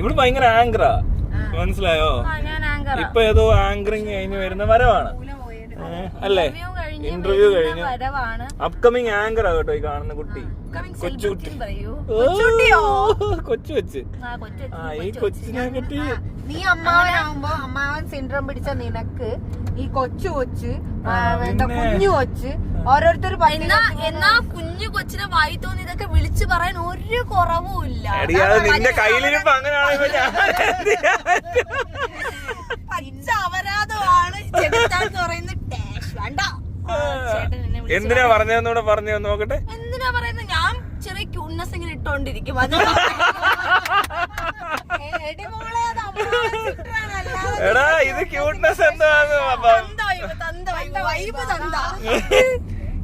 ഇവിടെ ഭയങ്കര ആങ്കറാ, മനസ്സിലായോ? ഇപ്പൊ ഏതോ ആങ്കറിങ് കഴിഞ്ഞ് വരുന്ന വരവാണ് അല്ലേ? ഇന്റർവ്യൂ കഴിഞ്ഞു അപ്കമിങ് ആങ്കറാ കേട്ടോ ഈ കാണുന്ന കുട്ടി. കൊച്ചുകുട്ടി, കൊച്ചു വെച്ച് ഈ കൊച്ചിനെ പറ്റി. നീ അമ്മാവനാവുമ്പോ അമ്മാവൻ സിൻഡ്രോം പിടിച്ച നിനക്ക് ഈ കൊച്ചു കൊച്ച് കുഞ്ഞു കൊച്ച് ഓരോരുത്തർ എന്നാ കുഞ്ഞു കൊച്ചിനെ വായി തോന്നി ഇതൊക്കെ വിളിച്ചു പറയാൻ ഒരു കുറവും ഇല്ല. നിന്റെ കയ്യിലിരിപ്പ് അങ്ങനെയാണെങ്കിൽ പച്ച അപരാധമാണ് പറയുന്നത്. വേണ്ട, എന്തിനാ പറഞ്ഞൂടെ പറഞ്ഞു നോക്കട്ടെ. എന്തിനാ പറയുന്നത്? ഞാൻ ചെറിയ ക്യൂട്ട്നെസ് ഇങ്ങനെ ഇട്ടോണ്ടിരിക്കും. എടാ ഇത് ക്യൂട്ട്നെസ് എന്താന്ന്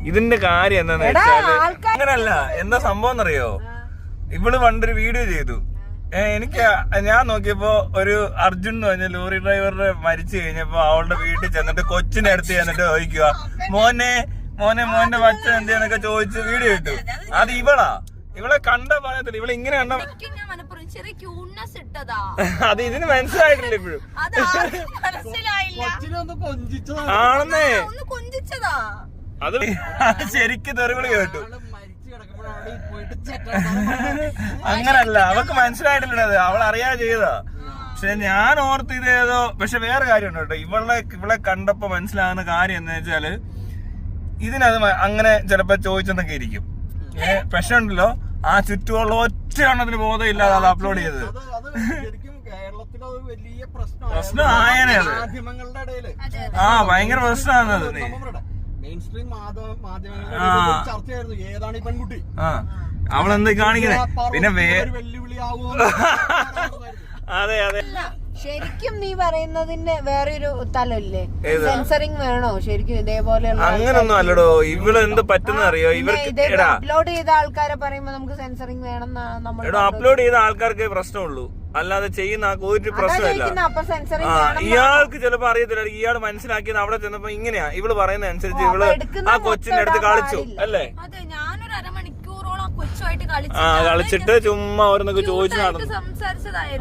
ഇതിന്റെ കാര്യം എന്താന്ന് വെച്ചാല് അങ്ങനല്ല. എന്താ സംഭവം എന്നറിയോ? ഇവള് പണ്ടൊരു വീഡിയോ ചെയ്തു. ഞാൻ നോക്കിയപ്പോ ഒരു അർജുൻ എന്ന് പറഞ്ഞ ലോറി ഡ്രൈവറുടെ മരിച്ചു കഴിഞ്ഞപ്പോ അവളുടെ വീട്ടിൽ ചെന്നിട്ട് കൊച്ചിന്റെ അടുത്ത് ചെന്നിട്ട് ചോദിക്കുക, മോന്റെ പച്ച എന്തിനൊക്കെ ചോദിച്ച് വീഡിയോ ഇട്ടു. അത് ഇവളെ കണ്ട പറയത്തില്ല, ഇവളെ ഇങ്ങനെ കണ്ട അത് ഇതിന് മനസ്സിലായിട്ടില്ല ഇപ്പോഴും. ആണെന്നേ, അത് ശരിക്കും തെറിവിളി കേട്ടു. അങ്ങനല്ല, അവക്ക് മനസ്സിലായിട്ടില്ലത്, അവൾ അറിയാതെ ചെയ്തതാ. പക്ഷെ ഞാൻ ഓർത്ത് ഇത് ഏതോ. പക്ഷെ വേറെ കാര്യമുണ്ട് കേട്ടോ, ഇവളെ കണ്ടപ്പോ മനസ്സിലാകുന്ന കാര്യം എന്താ വെച്ചാല് ഇതിനത് അങ്ങനെ ചിലപ്പോ ചോദിച്ചെന്നൊക്കെ ഇരിക്കും. പക്ഷെ ഉണ്ടല്ലോ ആ ചുറ്റുമുള്ള ഒറ്റ എണ്ണത്തിന് ബോധമില്ലാതെ അത് അപ്ലോഡ് ചെയ്തത്. പ്രശ്നം ആയനെ അത്. ഭയങ്കര പ്രശ്നമാണത്. ചർച്ചയായിരുന്നു ഏതാണ് ഈ പെൺകുട്ടി, അവളെന്ത് കാണിക്കണേ. പിന്നെ അതെ അതെ, ശരിക്കും നീ പറയുന്നതിന്റെ വേറൊരു തലമില്ലേ? സെൻസറിങ് വേണോ ശരിക്കും? ഇതേപോലെ അങ്ങനൊന്നും അല്ലടോ. ഇവിടെ എന്ത് പറ്റുന്ന അറിയോ? ഇവർക്ക് അപ്ലോഡ് ചെയ്ത ആൾക്കാരെ പറയുമ്പോ നമുക്ക് സെൻസറിങ് വേണം. അപ്ലോഡ് ചെയ്ത ആൾക്കാർക്ക് പ്രശ്നമുള്ളൂ, അല്ലാതെ ചെയ്യുന്ന ആൾക്ക് ഒരു പ്രശ്നമില്ല. ഇയാൾക്ക് ചിലപ്പോ അറിയത്തില്ല, ഇയാൾ മനസ്സിലാക്കിയത് അവിടെ ചെന്നപ്പോ ഇങ്ങനെയാ ഇവള് പറയുന്ന അനുസരിച്ച് ഇവള് ആ കൊച്ചിന്റെ അടുത്ത് കളിച്ചു അല്ലേ? കളിച്ചിട്ട് ചുമ്മാ ഓരോന്നൊക്കെ ചോദിച്ചു നടന്നു.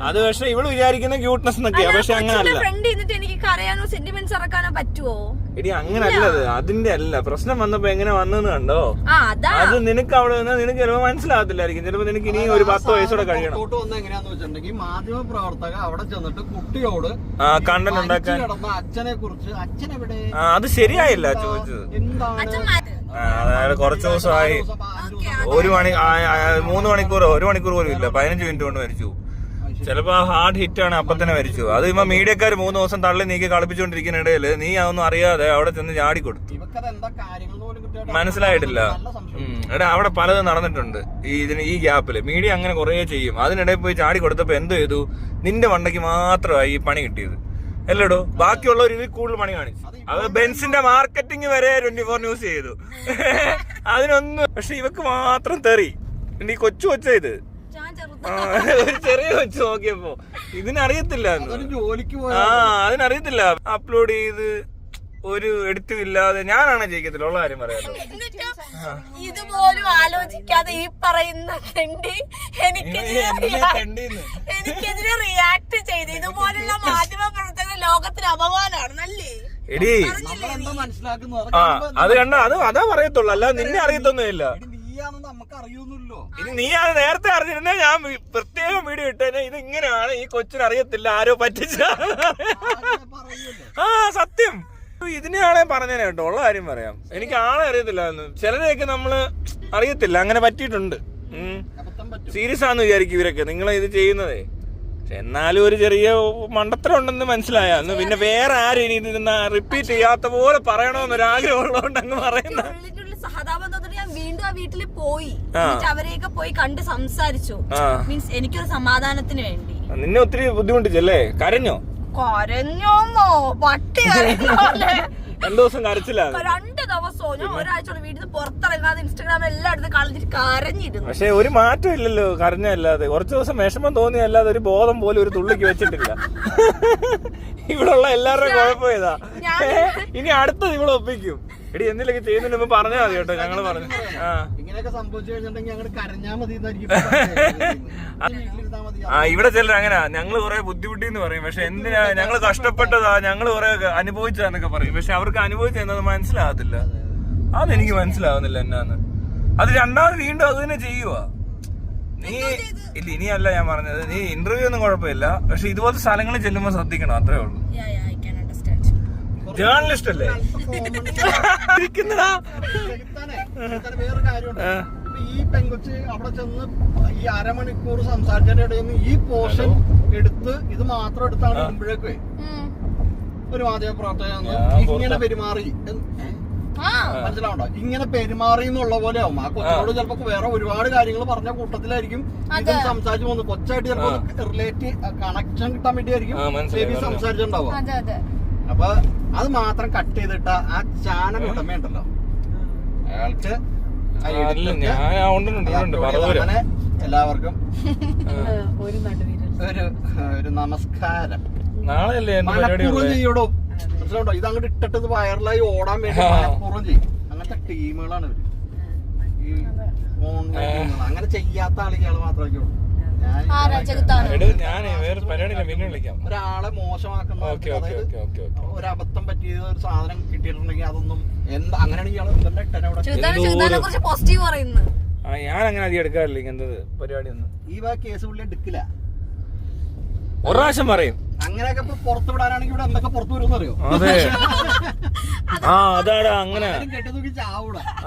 അത് പക്ഷെ ഇവള് വിചാരിക്കുന്ന ക്യൂട്ട്നെസ് എന്നൊക്കെയാ. പക്ഷെ അങ്ങനല്ല. എടി അങ്ങനല്ലത്, അതിന്റെ അല്ല പ്രശ്നം. വന്നപ്പോ എങ്ങനെ വന്നെന്ന് കണ്ടോ? അത് നിനക്ക് അവിടെ നിന്ന് നിനക്ക് ചിലപ്പോ മനസ്സിലാകത്തില്ലായിരിക്കും. ചിലപ്പോ നിനക്ക് ഇനി ഒരു 10 വയസ്സോടെ കഴിയണം. മാധ്യമ പ്രവർത്തക അവിടെ ചെന്നിട്ട് കുട്ടിയോട് കണ്ടന്റ് ഉണ്ടാക്കാൻ അച്ഛനെ കുറിച്ച് അത് ശരിയായില്ല ചോദിച്ചത്. അതായത് കുറച്ചു ദിവസമായി 3 മണിക്കൂർ 1 മണിക്കൂർ പോലും ഇല്ല, 15 മിനിറ്റ് കൊണ്ട് മരിച്ചു. ചിലപ്പോ ഹാർഡ് ഹിറ്റ് ആണ്, അപ്പൊ തന്നെ മരിച്ചു. അത് ഇപ്പൊ മീഡിയക്കാർ 3 ദിവസം തള്ളി നീക്കി കളിപ്പിച്ചോണ്ടിരിക്കുന്ന ഇടയില് നീ അതൊന്നും അറിയാതെ അവിടെ ചെന്ന് ചാടിക്കൊടുത്തു. മനസ്സിലായിട്ടില്ല. എടാ അവിടെ പലതും നടന്നിട്ടുണ്ട് ഈ ഗ്യാപ്പില്. മീഡിയ അങ്ങനെ കുറെ ചെയ്യും. അതിനിടയിൽ പോയി ചാടി കൊടുത്തപ്പോ എന്ത് ചെയ്തു? നിന്റെ മണ്ടയ്ക്ക് മാത്രമായി ഈ പണി കിട്ടിയത് അല്ലടോ. ബാക്കിയുള്ളവർ ഇതിൽ കൂടുതൽ പണി കാണിച്ചു. അത് ബെൻസിന്റെ മാർക്കറ്റിംഗ് വരെ 24 ന്യൂസ് ചെയ്തു. അതിനൊന്നും. പക്ഷെ ഇവക്ക് മാത്രം തെറി. ഈ കൊച്ചു കൊച്ച ഇത് ഒരു ചെറിയ കൊച്ചു നോക്കിയപ്പോ ഇതിനറിയത്തില്ല. അതിനറിയത്തില്ല. അപ്ലോഡ് ചെയ്ത് ഒരു എഡിറ്റും ഇല്ലാതെ ഞാനാണ് ജയിക്കത്തില്ല, ഉള്ള കാര്യം പറയാലോ. ഇതുപോലും ആലോചിക്കാതെ ഈ പറയുന്ന എനിക്കെതിരെ റിയാക്ട് ചെയ്ത് ഇതുപോലുള്ള മാധ്യമ പ്രവർത്തകർ ലോകത്തിന് അപമാനമാണ് നല്ലേ? എടി അത് കണ്ട അതാ പറയത്തുള്ളൂ, അല്ല നിന്നെ അറിയത്തൊന്നുമില്ല. ഇനി നീ അത് നേരത്തെ അറിഞ്ഞിരുന്നേ ഞാൻ പ്രത്യേകം വീഡിയോ ഇട്ടേനെ. ഇത് ഇങ്ങനെയാണ്, ഈ കൊച്ചിന് അറിയത്തില്ല, ആരോ പറ്റിച്ച. സത്യം. ഇതിനെയാണെ പറഞ്ഞേനെ കേട്ടോ, ഉള്ള കാര്യം പറയാം. എനിക്ക് ആളെ അറിയത്തില്ലായിരുന്നു. ചിലരെയൊക്കെ നമ്മള് അറിയത്തില്ല, അങ്ങനെ പറ്റിയിട്ടുണ്ട്. സീരിയസ് ആണെന്ന് വിചാരിക്കും ഇവരൊക്കെ നിങ്ങളെ ഇത് ചെയ്യുന്നതേ. പക്ഷെ എന്നാലും ഒരു ചെറിയ മണ്ടത്തരം ഉണ്ടെന്ന് മനസ്സിലായാന്ന്. പിന്നെ വേറെ ആരും ഇനി ഇതിന് റിപ്പീറ്റ് ചെയ്യാത്ത പോലെ പറയണോന്നൊരാഗ്രഹം ഉള്ളതുകൊണ്ട് അങ്ങ് പറയുന്ന ഞാൻ വീണ്ടും ആ വീട്ടിൽ പോയി, അവരെയൊക്കെ പോയി കണ്ട് സംസാരിച്ചു. മീൻസ് എനിക്കൊരു സമാധാനത്തിന് വേണ്ടി. നിന്നെ ഒത്തിരി ബുദ്ധിമുട്ടിച്ചല്ലേ? കരഞ്ഞോ? കരഞ്ഞോന്നോ? പട്ടി കരഞ്ഞോല്ലേ? 2 ദിവസം കരച്ചില്ല. 2 ദിവസവും ഞാൻ ഒരാഴ്ച വീട്ടിൽ പുറത്തിറങ്ങാതെ ഇൻസ്റ്റാഗ്രാമിൽ എല്ലായിടത്തും കളിച്ചിട്ട് കരഞ്ഞിരുന്നു. പക്ഷെ ഒരു മാറ്റം ഇല്ലല്ലോ കരഞ്ഞല്ലാതെ. കുറച്ചു ദിവസം വിഷമം തോന്നിയല്ലാതെ ഒരു ബോധം പോലും ഒരു തുള്ളിക്ക് വെച്ചിട്ടില്ല. ഇവിടെ ഉള്ള എല്ലാവരുടെയും കുഴപ്പം ഇതാ. ഇനി അടുത്തത് ഇവിടെ ഒപ്പിക്കും. എടി എന്തെങ്കിലും ചെയ്യുന്നതിന് മുമ്പ് പറഞ്ഞാൽ മതി കേട്ടോ. ഞങ്ങള് പറഞ്ഞു ഇങ്ങനെയൊക്കെ സംഭവിച്ചു കഴിഞ്ഞിട്ടുണ്ടെങ്കിൽ അങ്ങോട്ട് കരഞ്ഞാ മതി എന്നായിരിക്കും വീട്ടിലിരുന്നാ മതി. ഇവിടെ ചിലർ അങ്ങനെ ഞങ്ങൾ കുറെ ബുദ്ധിമുട്ടി എന്ന് പറയും. പക്ഷെ എന്തിനാ ഞങ്ങൾ കഷ്ടപ്പെട്ടതാ, ഞങ്ങൾ കുറെ അനുഭവിച്ചതാന്നൊക്കെ പറയും. പക്ഷെ അവർക്ക് അനുഭവിച്ചെന്നത് മനസ്സിലാകത്തില്ല. അതെനിക്ക് മനസ്സിലാവുന്നില്ല എന്നാന്ന്. അത് രണ്ടാമത് വീണ്ടും അത് തന്നെ ചെയ്യുക. നീ ഇല്ല, ഇനിയല്ല ഞാൻ പറഞ്ഞത്. നീ ഇന്റർവ്യൂ ഒന്നും കുഴപ്പമില്ല, പക്ഷെ ഇതുപോലത്തെ സ്ഥലങ്ങളിൽ ചെല്ലുമ്പോ ശ്രദ്ധിക്കണം, അത്രേ ഉള്ളൂ. ജേർണലിസ്റ്റ് അല്ലേ? വേറെ കാര്യമുണ്ട്. ഈ പെങ്കൊച്ച് അവിടെ ചെന്ന് ഈ അരമണിക്കൂർ സംസാരിച്ചതിന്റെ ഇടയിൽ നിന്ന് ഈ പോർഷൻ എടുത്ത് ഇത് മാത്രം എടുത്താണ് മുമ്പിലേക്ക് ഒരു മാധ്യമ പ്രവർത്തകൻ ഇങ്ങനെ പെരുമാറി, മനസ്സിലാവണ്ടോ? ഇങ്ങനെ പെരുമാറി എന്നുള്ള പോലെ ആവും. ആ കൊച്ചിനോട് ചിലപ്പോ വേറെ ഒരുപാട് കാര്യങ്ങൾ പറഞ്ഞ കൂട്ടത്തിലായിരിക്കും ഇതും സംസാരിച്ചു പോകുന്നത്. കൊച്ചായിട്ട് ചിലപ്പോ റിലേറ്റ് കണക്ഷൻ കിട്ടാൻ വേണ്ടിയായിരിക്കും ബേബി സംസാരിച്ചിട്ടുണ്ടാവുക. അപ്പൊ അത് മാത്രം കട്ട് ചെയ്തിട്ട ആ ചാനൽ ഉടമയുണ്ടല്ലോ, അയാൾക്ക് അങ്ങനെ എല്ലാവർക്കും ഒരു നമസ്കാരം. മനഃപൂർവ്വം ചെയ്യടോ, മനസ്സിലാവണ്ടോ? ഇത് അങ്ങോട്ട് ഇട്ടിട്ട് വൈറലായി ഓടാൻ വേണ്ടി മനഃപൂർവ്വം ചെയ്യും. അങ്ങനത്തെ ടീമുകളാണ് ഇവര്, ഈ ഓൺലൈൻ ടീമുകൾ. അങ്ങനെ ചെയ്യാത്ത ആളുകൾ മാത്രമേ ഒരാളെ മോശമാക്കുന്ന, ഒരു അബദ്ധം പറ്റിയ ഒരു സാധനം കിട്ടിയിട്ടുണ്ടെങ്കിൽ അതൊന്നും എന്താ അങ്ങനെയാണെങ്കിൽ ഇയാൾ ഞാൻ അങ്ങനെ അധികം എടുക്കാറില്ല ഇങ്ങനത്തെ പരിപാടി ഒന്നും. ഈ കേസ് പുള്ളി എടുക്കില്ല. ഒരു പ്രാവശ്യം പറയും അങ്ങനെയൊക്കെ പുറത്തു വിടാനാണെങ്കിൽ ഇവിടെ എന്തൊക്കെ പുറത്തു വരും അറിയോ? അതെ, അതാണ് അങ്ങനെ.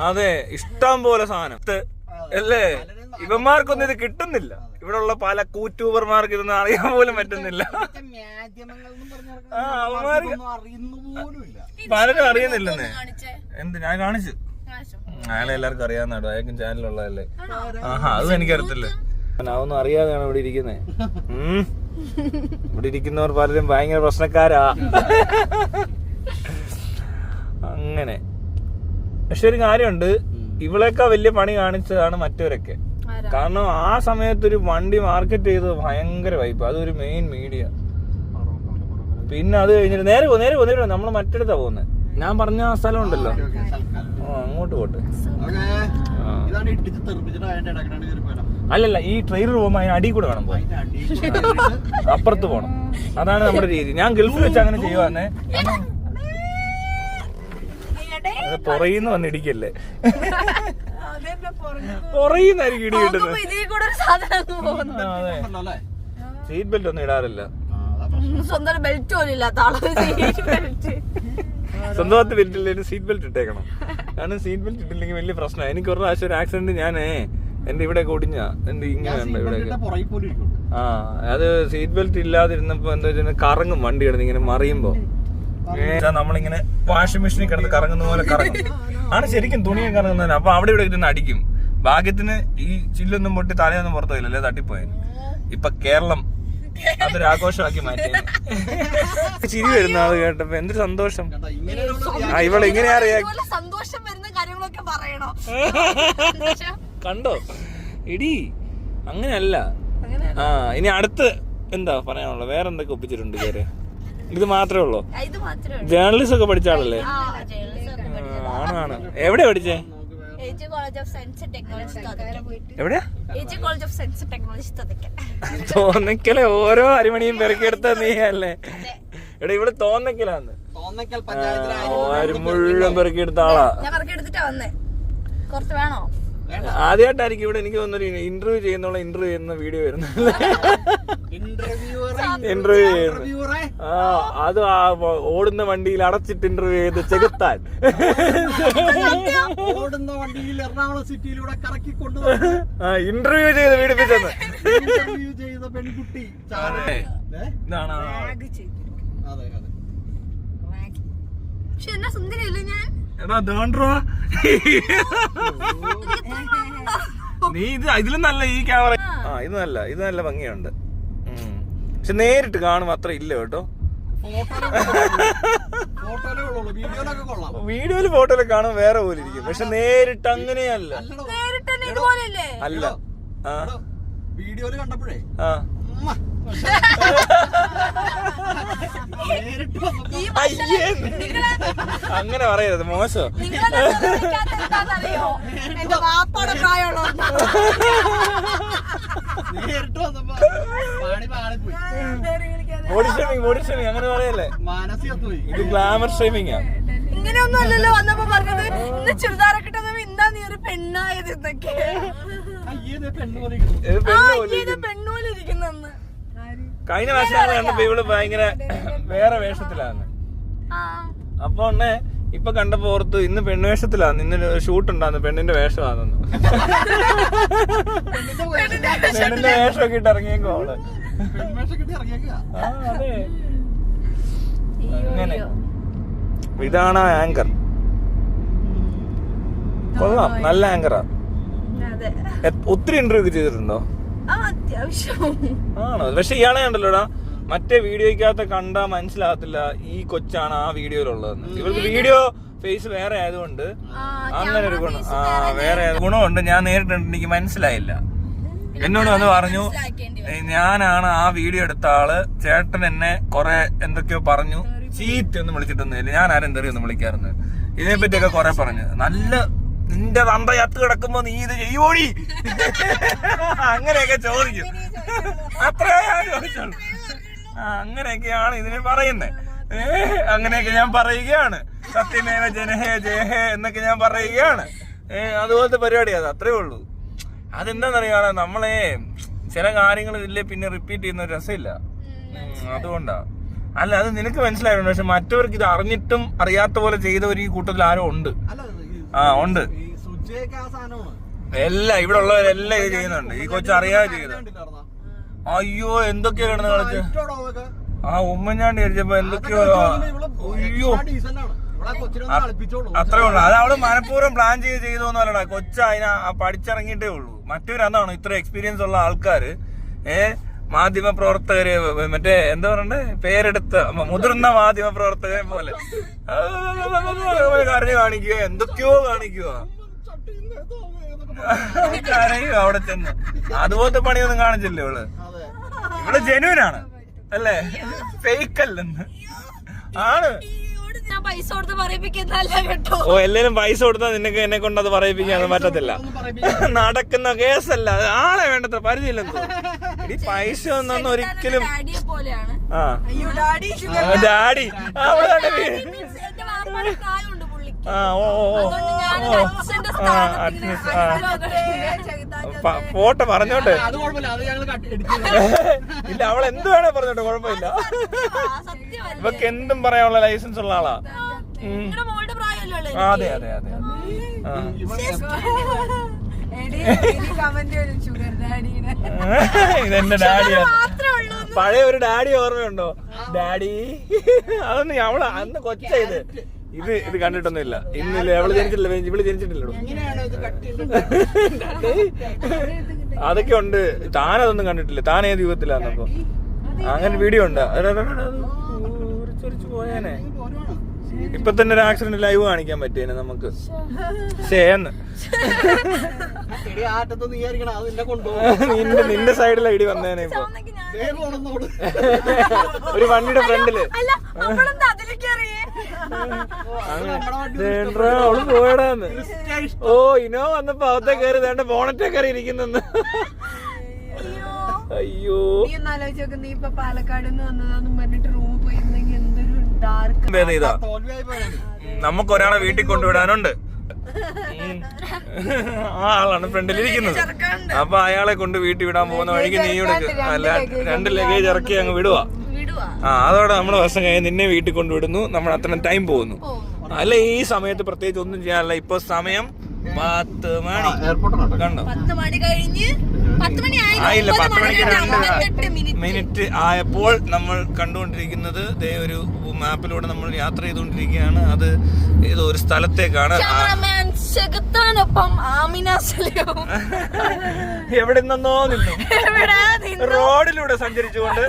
അതെ, ഇഷ്ടം പോലെ സാധനം അല്ലേ? ഇവന്മാർക്കൊന്നും ഇത് കിട്ടുന്നില്ല. ഇവിടെ ഉള്ള പല കൂറ്റൂബർമാർക്ക് ഇതൊന്നും അറിയാൻ പോലും പറ്റുന്നില്ല. പലരും അറിയുന്നില്ലെന്നേ. എന്ത് ഞാൻ കാണിച്ചു? അയാളെ എല്ലാവർക്കും അറിയാവുന്നോ? അയാൾക്കും ചാനലുള്ളതല്ലേ? ആഹാ, അതും എനിക്കറിയത്തില്ല. അതൊന്നും അറിയാതെയാണ് ഇവിടെ ഇരിക്കുന്നേ. ഇവിടെ ഇരിക്കുന്നവർ പലരും ഭയങ്കര പ്രശ്നക്കാരാ. അങ്ങനെ. പക്ഷെ ഒരു കാര്യമുണ്ട്, ഇവളേക്കാ വലിയ പണി കാണിച്ചതാണ് മറ്റവരൊക്കെ. കാരണം ആ സമയത്ത് ഒരു വണ്ടി മാർക്കറ്റ് ചെയ്തത് ഭയങ്കര വൈപ്പ്. അതൊരു മെയിൻ മീഡിയ. പിന്നെ അത് കഴിഞ്ഞിട്ട് നേരെ നേരെ നമ്മൾ മറ്റടുത്താ പോകുന്നത്. ഞാൻ പറഞ്ഞ ആ സ്ഥലം ഉണ്ടല്ലോ, അങ്ങോട്ട് പോട്ടെ. അല്ലല്ല, ഈ ട്രെയിലർ പോകുമ്പോ അതിന് അടി കൂടെ വേണം പോയി, അപ്പുറത്ത് പോണം. അതാണ് നമ്മുടെ രീതി. ഞാൻ ഗൾഫിൽ വെച്ച് അങ്ങനെ ചെയ്യുവാന്നേ. പുറയിന്ന് വന്നിടിക്കല്ലേ, പുറയിന്നായിരിക്കും ഇടി കിട്ടുന്നത്. സീറ്റ് ബെൽറ്റ് ഒന്നും ഇടാറില്ല. സ്വന്തം ബെൽറ്റ് പോലും ഇല്ലാത്ത ആള് സ്വന്തമായിട്ട് ബെൽറ്റ് ഇല്ലെങ്കിൽ സീറ്റ് ബെൽറ്റ് ഇട്ടേക്കണം. കാരണം സീറ്റ് ബെൽറ്റ് ഇട്ടില്ലെങ്കിൽ വലിയ പ്രശ്നമാണ്. എനിക്ക് ഒരു പ്രാവശ്യം ഒരു ആക്സിഡന്റ് ഞാനേ എന്റെ ഇവിടെ ഒടിഞ്ഞ എന്റെ ഇങ്ങനെ ഇവിടെ. അത് സീറ്റ് ബെൽറ്റ് ഇല്ലാതിരുന്നപ്പോ എന്താ വെച്ചാൽ കറങ്ങും വണ്ടി കിടന്ന് ഇങ്ങനെ മറിയുമ്പോ. നമ്മളിങ്ങനെ വാഷിംഗ് മെഷീനിൽ കിടന്ന് കറങ്ങുന്ന പോലെ കറങ്ങും. ആണ് ശരിക്കും തുണിയെ കറങ്ങുന്നതിന്. അപ്പൊ അവിടെ ഇവിടെ ഇരുന്ന് അടിക്കും. ഭാഗ്യത്തിന് ഈ ചില്ലൊന്നും പൊട്ടി തലയൊന്നും പുറത്തു പോയില്ലല്ലേ, തട്ടിപ്പോയത്. ഇപ്പൊ കേരളം അതൊരു ആഘോഷമാക്കി മാറ്റി. ചിരി വരുന്ന ആള് കേട്ടപ്പോ എന്തൊരു സന്തോഷം. ഇവളെ ഇങ്ങനെയാ സന്തോഷം വരുന്ന കാര്യങ്ങളൊക്കെ പറയണോ? കണ്ടോ ഇടി? അങ്ങനെയല്ല. ഇനി അടുത്ത് എന്താ പറയാനുള്ളത്? വേറെ എന്തൊക്കെ ഒപ്പിച്ചിട്ടുണ്ട് ഇവര്? ഇത് മാത്രമേ ഉള്ളൂ? ജേർണലിസ്റ്റ് ഒക്കെ പഠിച്ച ആളല്ലേ? ആണ്. എവിടെയാ പഠിച്ചേ? എവിടെയാ? തോന്നക്കലെ ഓരോ അരിമണിയും പെറുക്കിയെടുത്ത നീ അല്ലേ? എടാ ഇവിടെ തോന്നക്കലാന്ന്, മുഴുവൻ പെറുക്കിയെടുത്ത ആളാ. ആദ്യമായിട്ടായിരിക്കും ഇവിടെ എനിക്ക് തോന്നുന്നു ഇന്റർവ്യൂ ചെയ്യുന്ന വീഡിയോ വരുന്നത്. ഇന്റർവ്യൂ ചെയ്യുന്നു. അത് ഓടുന്ന വണ്ടിയിൽ അടച്ചിട്ട് ഇന്റർവ്യൂ ചെയ്ത് ചെകുത്താൻ. ഓടുന്ന വണ്ടിയിൽ എറണാകുളം സിറ്റിയിലൂടെ കറക്കി ഇന്റർവ്യൂ ചെയ്ത് പീഡിപ്പിച്ചെന്ന്. ഇന്റർവ്യൂ ചെയ്ത പെൺകുട്ടി സുന്ദരിയല്ലേ ഞാൻ? എടാ ദോണ്ട്രോ, നീ ഇതിലും നല്ല ഈ ക്യാമറ. ഇത് നല്ല ഭംഗിയുണ്ട്. പക്ഷെ നേരിട്ട് കാണുമ്പോ അത്ര ഇല്ല കേട്ടോ. വീഡിയോയില് ഫോട്ടോയില് കാണുമ്പോ വേറെ പോലെ ഇരിക്കും. പക്ഷെ നേരിട്ട് അങ്ങനെയല്ല. അല്ല, വീഡിയോയില് കണ്ടപ്പോഴേ നേരിട്ട് വന്നപ്പോ ഈ അയ്യേ അങ്ങനെ പറയരുത്, മോശം. എന്താണെന്നറിയോ, എന്റെ വാപ്പാടെ പ്രായമുള്ള നേരിട്ട് വന്നപ്പോ പാളിപ്പോയി. ബോഡി ഷേമിങ് അങ്ങനെ പറയല്ലേ, മാനസികത്തുപോയി. ഇത് ഗ്ലാമർ ഷേമിങ്ങാ. ഇങ്ങനെയൊന്നും അല്ലല്ലോ വന്നപ്പോ പറഞ്ഞത്. ഇന്ന് ചുരിദാറൊക്കെ ഇട്ടത് എന്താ നീ ഒരു പെണ്ണായത് എന്നൊക്കെ. അയ്യേ പെണ്ണ് പോലെ ഇരിക്കുന്നു. ഇത് പെണ്ണ് പോലെ ഇത് പെണ്ണുപോലെ ഇരിക്കുന്നെന്ന്. കഴിഞ്ഞ പ്രാവശ്യം ഞങ്ങൾ കണ്ടപ്പോ ഇവള് ഭയങ്കര വേറെ വേഷത്തിലാണ്. അപ്പൊ ഒന്നെ ഇപ്പൊ കണ്ടപ്പോ ഓർത്ത് ഇന്ന് പെണ്ണുവേഷത്തിലാണ്, ഇന്ന് ഷൂട്ട് ഉണ്ടാന്ന്, പെണ്ണിന്റെ വേഷമാണെന്ന്. പെണ്ണിന്റെ വേഷമൊക്കെ ഇട്ട് ഇറങ്ങിയേക്കോ അവള്. പെൺവേഷം കിട്ടി ഇറങ്ങിയേക്കാ. അതെ, അങ്ങനെ. ഇതാണ് ആങ്കർ. കൊള്ളാം, നല്ല ആങ്കറാ. അതെ, ഒത്തിരി ഇന്റർവ്യൂ ചെയ്തിട്ടുണ്ടോ? അത്യാവശ്യം ആണോ? പക്ഷെ ഇയാളെ കണ്ടല്ലോടാ, മറ്റേ വീഡിയോക്കകത്ത് കണ്ടാ മനസ്സിലാകത്തില്ല ഈ കൊച്ചാണ് ആ വീഡിയോയിലുള്ളതെന്ന്. ഇവർക്ക് വീഡിയോ ഫേസ് വേറെ ആയതുകൊണ്ട് അങ്ങനെ ഒരു ഗുണം, വേറെ ഗുണമുണ്ട്. ഞാൻ നേരിട്ടുണ്ട്, എനിക്ക് മനസ്സിലായില്ല. എന്നോട് വന്ന് പറഞ്ഞു, ഞാനാണ് ആ വീഡിയോ എടുത്ത ആള്, ചേട്ടൻ എന്നെ കൊറേ എന്തൊക്കെയോ പറഞ്ഞു, ചീത്തൊന്നും വിളിച്ചിട്ടൊന്നുമില്ല, ഞാൻ ആരും തെറിയൊന്നും വിളിക്കാറുണ്ട്. ഇതിനെപ്പറ്റിയൊക്കെ കൊറേ പറഞ്ഞു. നല്ല നിന്റെ തന്ത ചത്ത് കിടക്കുമ്പോ നീ ഇത് ചെയ്യുവോടി, അങ്ങനെയൊക്കെ ചോദിക്കും. അത്രേ ഞാൻ ചോദിച്ചുള്ളൂ. അങ്ങനെയൊക്കെയാണ് ഇതിനെ പറയുന്നത്. അങ്ങനെയൊക്കെ ഞാൻ പറയുകയാണ്. സത്യമേവ ജനഹേ ജയഹേ എന്നൊക്കെ ഞാൻ പറയുകയാണ്. അതുപോലത്തെ പരിപാടി അത്, അത്രേ ഉള്ളൂ. അതെന്താന്നറിയാതെ നമ്മളെ ചില കാര്യങ്ങൾ ഇല്ലേ പിന്നെ റിപ്പീറ്റ് ചെയ്യുന്ന ഒരു രസമില്ല. അതുകൊണ്ടാ. അല്ല, അത് നിനക്ക് മനസ്സിലായിട്ടുണ്ട്. പക്ഷെ മറ്റവർക്ക് ഇത് അറിഞ്ഞിട്ടും അറിയാത്ത പോലെ ചെയ്തവർ ഈ കൂട്ടത്തിൽ ആരോ ഉണ്ട്. ഉണ്ട്. എല്ലാം ഇവിടെ ഉള്ളവരെല്ലാം ഇത് ചെയ്യുന്നുണ്ട്. ഈ കൊച്ചു അറിയാതെ ചെയ്ത്. അയ്യോ എന്തൊക്കെയാ കിടന്ന് കളിച്ച്. ആ ഉമ്മൻചാണ്ടി അടിച്ചപ്പോ എന്തൊക്കെയോ. അയ്യോ അത്രേ ഉള്ളു. അത് അവള് മനഃപൂർവ്വം പ്ലാൻ ചെയ്തോന്നും അല്ലടാ. കൊച്ച അതിനെ പഠിച്ചിറങ്ങിയിട്ടേ ഉള്ളൂ. മറ്റവരതാണ് ഇത്ര എക്സ്പീരിയൻസ് ഉള്ള ആൾക്കാര്, മാധ്യമ പ്രവർത്തകര്, മറ്റേ എന്താ പറയണ്ടേ, പേരെടുത്ത മുതിർന്ന മാധ്യമ പ്രവർത്തകരെ പോലെ കരഞ്ഞു കാണിക്കുക, എന്തൊക്കെയോ കാണിക്കുക, കരയുക അവിടെ ചെന്ന്. അതുപോലത്തെ പണിയൊന്നും കാണിച്ചില്ലേ ഇവള്. ഇവള് ജെന്യൂനാണ് അല്ലേ, ഫേക്ക് അല്ലെന്ന് ആണ്. ഞാൻ പൈസ കൊടുത്ത് പറയിപ്പിക്കുന്നല്ല കേട്ടോ. ഓ, എല്ലാരും പൈസ കൊടുത്താൽ നിനക്ക് എന്നെ കൊണ്ട് അത് പറയിപ്പിക്കാൻ പറ്റത്തില്ല. നടക്കുന്ന കേസല്ല. ആളെ വേണ്ടത്ര പരിചയമില്ലെന്ന്. ഈ പൈസ ഒന്നും ഒരിക്കലും. ഡാഡിയെ പോലെയാണ്. ആ ഡാഡി ഫോട്ടോ പറഞ്ഞോട്ടെ. ഇല്ല, അവൾ എന്ത് വേണേ പറഞ്ഞോട്ടെ, കുഴപ്പമില്ല. ഇവക്ക് എന്തും പറയാനുള്ള ലൈസൻസ് ഉള്ള ആളാ. അതെ അതെ അതെ. ഇതെന്റെ ഡാഡിയാണ്. പഴയ ഒരു ഡാഡി ഓർമ്മയുണ്ടോ? ഡാഡി അതൊന്നും അവള് അന്ന് കൊച്ച ഇത് കണ്ടിട്ടൊന്നും ഇല്ല. ഇന്നില്ല, അവള് ജനിച്ചിട്ടില്ല, ഇവള് ജനിച്ചിട്ടില്ലടോ. അതൊക്കെ ഉണ്ട്. താനതൊന്നും കണ്ടിട്ടില്ല. താൻ ഏത് യുഗത്തിലാന്നപ്പോ അങ്ങനെ വീഡിയോ ഉണ്ട്. പോയേനെ. ഇപ്പൊ തന്നെ ഒരു ആക്സിഡന്റ് ലൈവ് കാണിക്കാൻ പറ്റിയേനെ നമുക്ക്. ശേന്ന് നിന്റെ സൈഡിലെ ഇടി വന്നേനെ. ഇപ്പൊ ഒരു വണ്ടിയുടെ ഫ്രണ്ടില് അവള് പോയടാന്ന്. ഓ, ഇനോ വന്നപ്പോ അകത്തെ കയറി വേണ്ട ബോണറ്റെ കയറി ഇരിക്കുന്നെന്ന്. അയ്യോ, നീ ഇപ്പൊ പാലക്കാട് വന്നതാന്നും പറഞ്ഞിട്ട് റൂമിൽ പോയിരുന്നെങ്കിൽ എന്തൊരു ഡാർക്ക്. ഇതാ, നമുക്ക് ഒരാളെ വീട്ടിൽ കൊണ്ടുവിടാനുണ്ട്. ആ ആളാണ് ഫ്രണ്ടിലിരിക്കുന്നത്. അപ്പൊ അയാളെ കൊണ്ട് വീട്ടിൽ വിടാൻ പോകുന്ന വഴിക്ക് നീ ഇവിടെ അല്ല 2 ലഗേജ് ഇറക്കി അങ്ങ് വിടുവാ. അതോടെ നമ്മുടെ വർഷം കഴിഞ്ഞ് നിന്നെ വീട്ടിൽ കൊണ്ടുവിടുന്നു. നമ്മൾ അത്രയും ടൈം പോകുന്നു. അല്ല, ഈ സമയത്ത് പ്രത്യേകിച്ച് ഒന്നും ചെയ്യാനല്ല. ഇപ്പൊ സമയം 10 മണി. കണ്ടോ, 10 മണി കഴിഞ്ഞ് 10 മണി ആയില്ല, 10 മണിക്ക് 2 മിനിറ്റ് ആയപ്പോൾ നമ്മൾ കണ്ടുകൊണ്ടിരിക്കുന്നത് ഒരു മാപ്പിലൂടെ നമ്മൾ യാത്ര ചെയ്തുകൊണ്ടിരിക്കുകയാണ്. അത് ഏതോ ഒരു സ്ഥലത്തേക്കാണ്. എവിടെ നിന്നോ നിന്നു റോഡിലൂടെ സഞ്ചരിച്ചുകൊണ്ട്.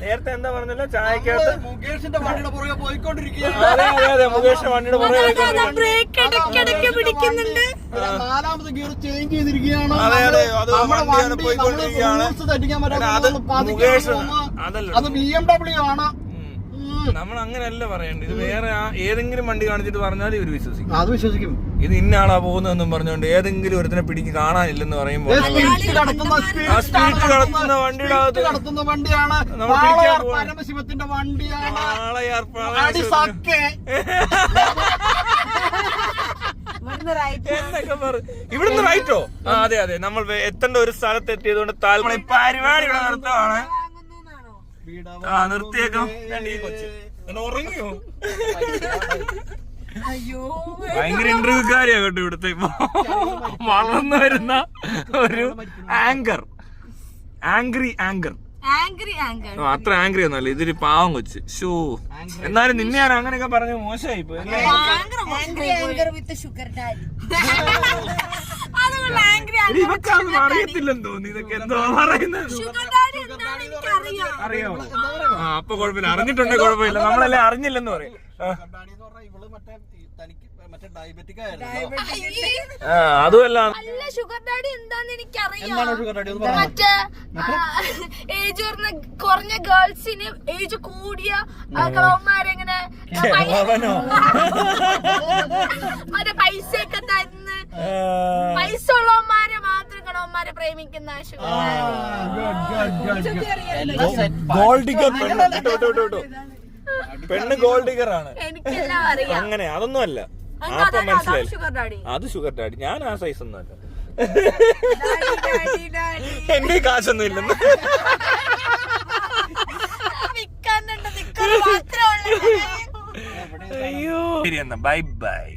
നേരത്തെ എന്താ പറഞ്ഞല്ലോ, ചായക്കകത്ത് മുകേഷിന്റെ വണ്ടിയുടെ പുറകെ പോയിക്കൊണ്ടിരിക്കുകയാണ്. അതെ അതെ അതെ, മുകേഷിന്റെ വണ്ടിയുടെ പുറകെ പിടിക്കുന്നുണ്ട്. 4ാമത് ഗിയർ ചേഞ്ച് ചെയ്തിരിക്കുകയാണ്. അതെ അതെ, അത് വണ്ടിയാണ് പോയിക്കൊണ്ടിരിക്കുകയാണ്. മുകേഷ് അതല്ല, അത് BMW ആണ്. നമ്മൾ അങ്ങനെയല്ല പറയണ്ടത്. ഇത് വേറെ ഏതെങ്കിലും വണ്ടി കാണിച്ചിട്ട് പറഞ്ഞാലും ഇവര് വിശ്വസിക്കും. അത് വിശ്വസിക്കും. ഇത് ഇന്ന ആളാ പോകുന്നതെന്നും പറഞ്ഞുകൊണ്ട് ഏതെങ്കിലും ഒരുത്തിനെ പിടിക്ക് കാണാനില്ലെന്ന് പറയുമ്പോൾ സ്പീഡ് കടത്തുന്ന വണ്ടിയാണ് പരമശിവത്തിന്റെ വണ്ടിയാണ്. എന്നൊക്കെ പറഞ്ഞു. ഇവിടുന്ന് റൈറ്റോ? അതെ അതെ, നമ്മൾ എത്തേണ്ട ഒരു സ്ഥലത്ത് എത്തിയതുകൊണ്ട് താല്പര്യം പരിപാടി ഇവിടെ നിർത്തുവാണ്. നിർത്തിയേക്കാം. ഈ കൊച്ച് ഉറങ്ങിയോ? ഭയങ്കര ഇന്റർവ്യൂക്കാരിയാ കേട്ടോ ഇവിടുത്തെ. ഇപ്പൊ വളർന്നു വരുന്ന ഒരു ആംഗ്രി അത്ര ആംഗ്രി ഒന്നുമല്ല, ഇതൊരു പാവം കൊച്ച്. ഷോ എന്നാലും നിന്നെ ഞാൻ അങ്ങനെയൊക്കെ പറഞ്ഞു മോശമായി പോയി. ഇവക്കാന്നും അറിയത്തില്ലെന്ന് തോന്നി ഇതൊക്കെ എന്തോ പറയുന്നത്. അറിയാമോ? അപ്പൊ കുഴപ്പമില്ല, അറിഞ്ഞിട്ടുണ്ടെ കുഴപ്പമില്ല. നമ്മളെല്ലാം അറിഞ്ഞില്ലെന്ന് പറയും. അതുമല്ല ഷുഗർ ഡാഡി എന്താന്ന് എനിക്കറിയാം. മറ്റേ ഏജ് കുറഞ്ഞ ഗേൾസിന് ഏജ് കൂടിയ കളവന്മാരെങ്ങനെ മറ്റേ പൈസയൊക്കെ തന്ന് പൈസ ഉള്ളവന്മാരെ മാത്രം കളവന്മാരെ പ്രേമിക്കുന്ന ഗോൾഡിഗർ പെണ്ണ് ഗോൾഡിഗർ ആണ്. എനിക്കെല്ലാം അറിയാം. അങ്ങനെ അതൊന്നും അല്ല. അപ്പൊ മനസ്സിലായി, അത് ഷുഗർ ഡാഡി. ഞാൻ ആ സൈസ് ഒന്നും അല്ല. എന്റെ കാശൊന്നും ഇല്ലെന്ന്. അയ്യോ ശരി എന്നാ, ബൈ ബൈ.